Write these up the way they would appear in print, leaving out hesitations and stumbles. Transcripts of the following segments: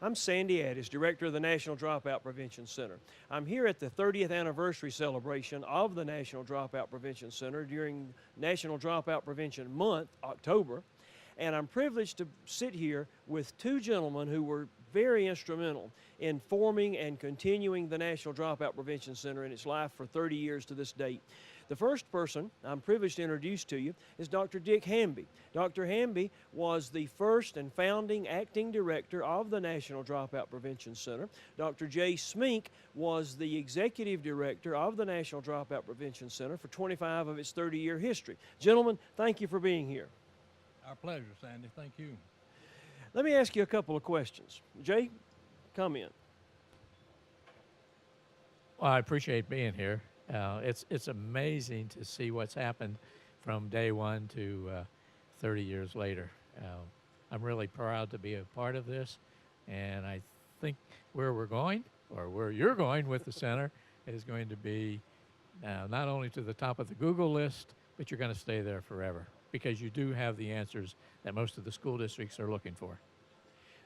I'm Sandy Addis, Director of the National Dropout Prevention Center. I'm here at the 30th anniversary celebration of the National Dropout Prevention Center during National Dropout Prevention Month, October, and I'm privileged to sit here with two gentlemen who were very instrumental in forming and continuing the National Dropout Prevention Center in its life for 30 years to this date. The first person I'm privileged to introduce to you is Dr. Dick Hamby. Dr. Hamby was the first and founding acting director of the National Dropout Prevention Center. Dr. J. Smink was the executive director of the National Dropout Prevention Center for 25 of its 30-year history. Gentlemen, thank you for being here. Our pleasure, Sandy. Thank you. Let me ask you a couple of questions. Jay, come in. Well, I appreciate being here. It's amazing to see what's happened from day one to 30 years later. I'm really proud to be a part of this, and I think where we're going, or where you're going with the center, is going to be not only to the top of the Google list, but you're going to stay there forever, because you do have the answers that most of the school districts are looking for.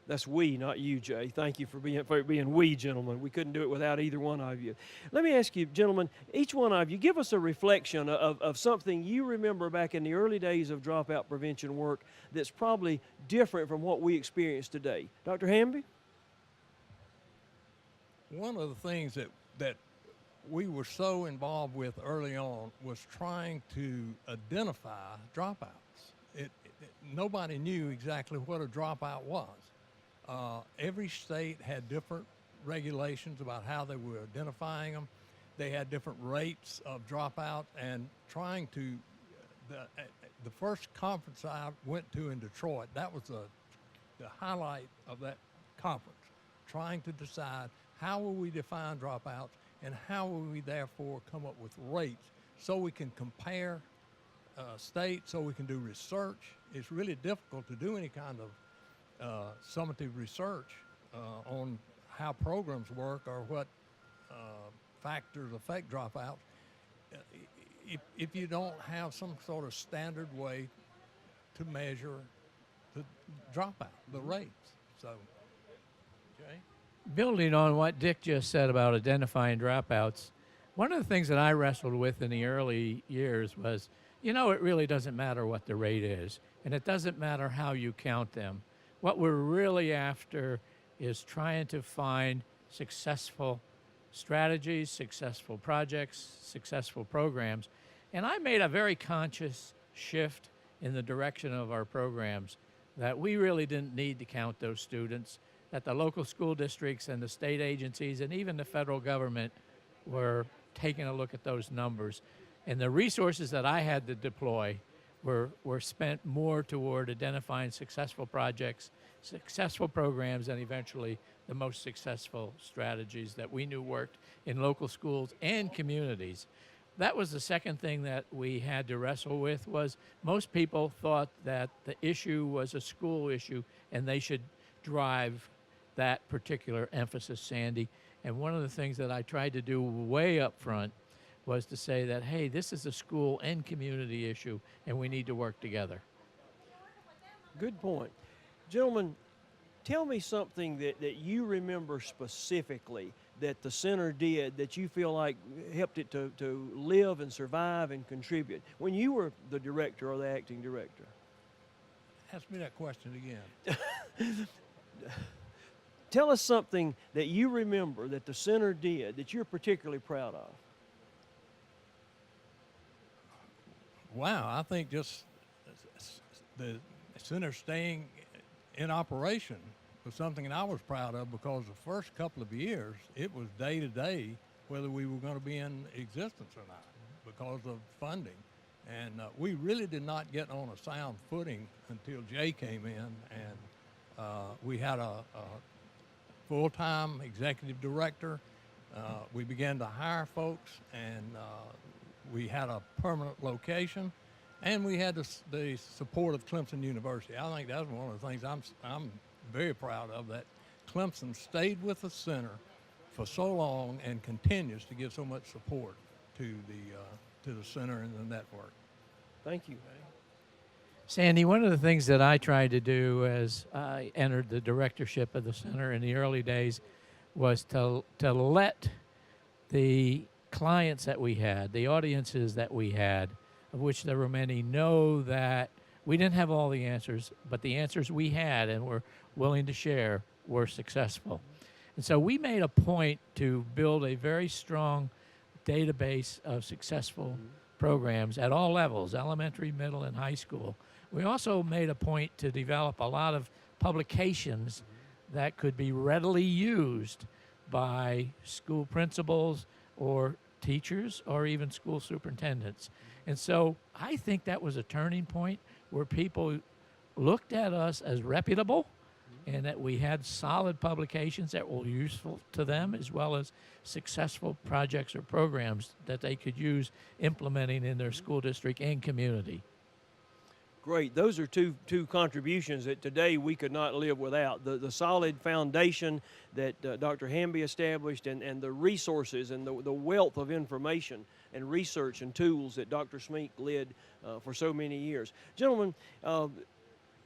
That's we, not you, Jay. Thank you for being we, gentlemen. We couldn't do it without either one of you. Let me ask you, gentlemen, each one of you, give us a reflection of something you remember back in the early days of dropout prevention work that's probably different from what we experience today. Dr. Hamby? One of the things that we were so involved with early on was trying to identify dropouts. Nobody knew exactly what a dropout was. Every state had different regulations about how they were identifying them. They had different rates of dropout, and trying to, the first conference I went to in Detroit, that was the highlight of that conference, trying to decide how will we define dropouts and how will we therefore come up with rates so we can compare states, so we can do research. It's really difficult to do any kind of summative research on how programs work or what factors affect dropouts if you don't have some sort of standard way to measure the dropout, the rates. So, Jay? Building on what Dick just said about identifying dropouts, one of the things that I wrestled with in the early years was, it really doesn't matter what the rate is, and it doesn't matter how you count them. What we're really after is trying to find successful strategies, successful projects, successful programs. And I made a very conscious shift in the direction of our programs, that we really didn't need to count those students, that the local school districts and the state agencies and even the federal government were taking a look at those numbers. And the resources that I had to deploy were spent more toward identifying successful projects, successful programs, and eventually the most successful strategies that we knew worked in local schools and communities. That was the second thing that we had to wrestle with. Was most people thought that the issue was a school issue and they should drive that particular emphasis, Sandy. And one of the things that I tried to do way up front was to say that, hey, this is a school and community issue, and we need to work together. Good point. Gentlemen, tell me something that you remember specifically that the center did that you feel like helped it to live and survive and contribute when you were the director or the acting director. Ask me that question again. Tell us something that you remember that the center did that you're particularly proud of. Wow, I think just the center staying in operation was something that I was proud of, because the first couple of years, it was day to day whether we were going to be in existence or not because of funding. And we really did not get on a sound footing until Jay came in, and we had a full-time executive director. We began to hire folks, and we had a permanent location, and we had the support of Clemson University. I think that's one of the things I'm very proud of, that Clemson stayed with the center for so long and continues to give so much support to the center and the network. Thank you. Sandy, one of the things that I tried to do as I entered the directorship of the center in the early days was to let the clients that we had, the audiences that we had, of which there were many, know that we didn't have all the answers, but the answers we had and were willing to share were successful. And so we made a point to build a very strong database of successful programs at all levels, elementary, middle, and high school. We also made a point to develop a lot of publications that could be readily used by school principals or teachers or even school superintendents. And so I think that was a turning point where people looked at us as reputable and that we had solid publications that were useful to them, as well as successful projects or programs that they could use implementing in their school district and community. Great. Those are two contributions that today we could not live without. The solid foundation that Dr. Hamby established and the resources and the wealth of information and research and tools that Dr. Smink led for so many years. Gentlemen,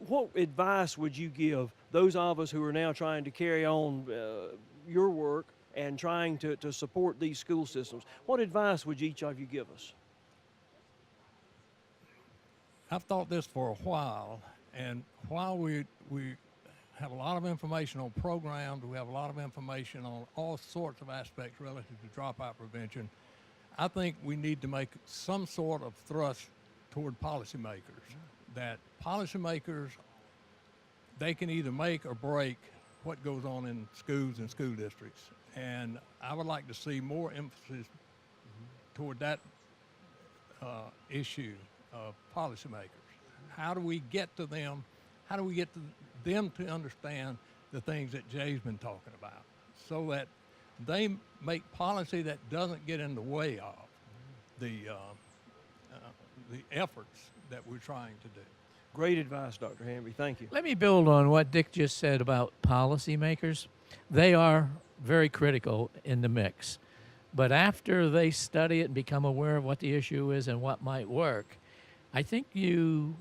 what advice would you give those of us who are now trying to carry on your work and trying to support these school systems? What advice would each of you give us? I've thought this for a while, and while we have a lot of information on programs, we have a lot of information on all sorts of aspects relative to dropout prevention, I think we need to make some sort of thrust toward policymakers. That policymakers, they can either make or break what goes on in schools and school districts. And I would like to see more emphasis toward that issue of policymakers. How do we get to them? How do we get to them to understand the things that Jay's been talking about, so that they make policy that doesn't get in the way of the efforts that we're trying to do. Great advice, Dr. Hamby. Thank you. Let me build on what Dick just said about policymakers. They are very critical in the mix. But after they study it and become aware of what the issue is and what might work, I think you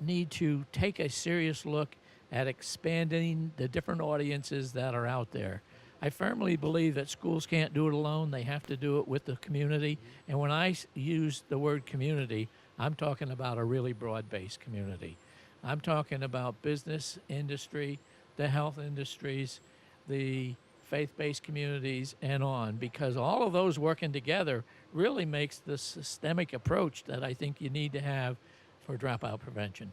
need to take a serious look at expanding the different audiences that are out there. I firmly believe that schools can't do it alone. They have to do it with the community. And when I use the word community, I'm talking about a really broad-based community. I'm talking about business, industry, the health industries, the faith-based communities, and on, because all of those working together really makes the systemic approach that I think you need to have for dropout prevention.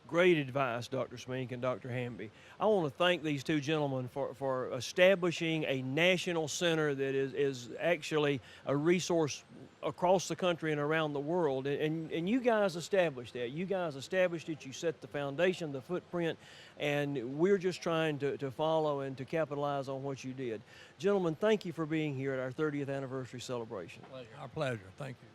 Great advice, Dr. Smink and Dr. Hamby. I want to thank these two gentlemen for establishing a national center that is actually a resource across the country and around the world. And you guys established that. You guys established it. You set the foundation, the footprint, and we're just trying to follow and to capitalize on what you did. Gentlemen, thank you for being here at our 30th anniversary celebration. Our pleasure. Thank you.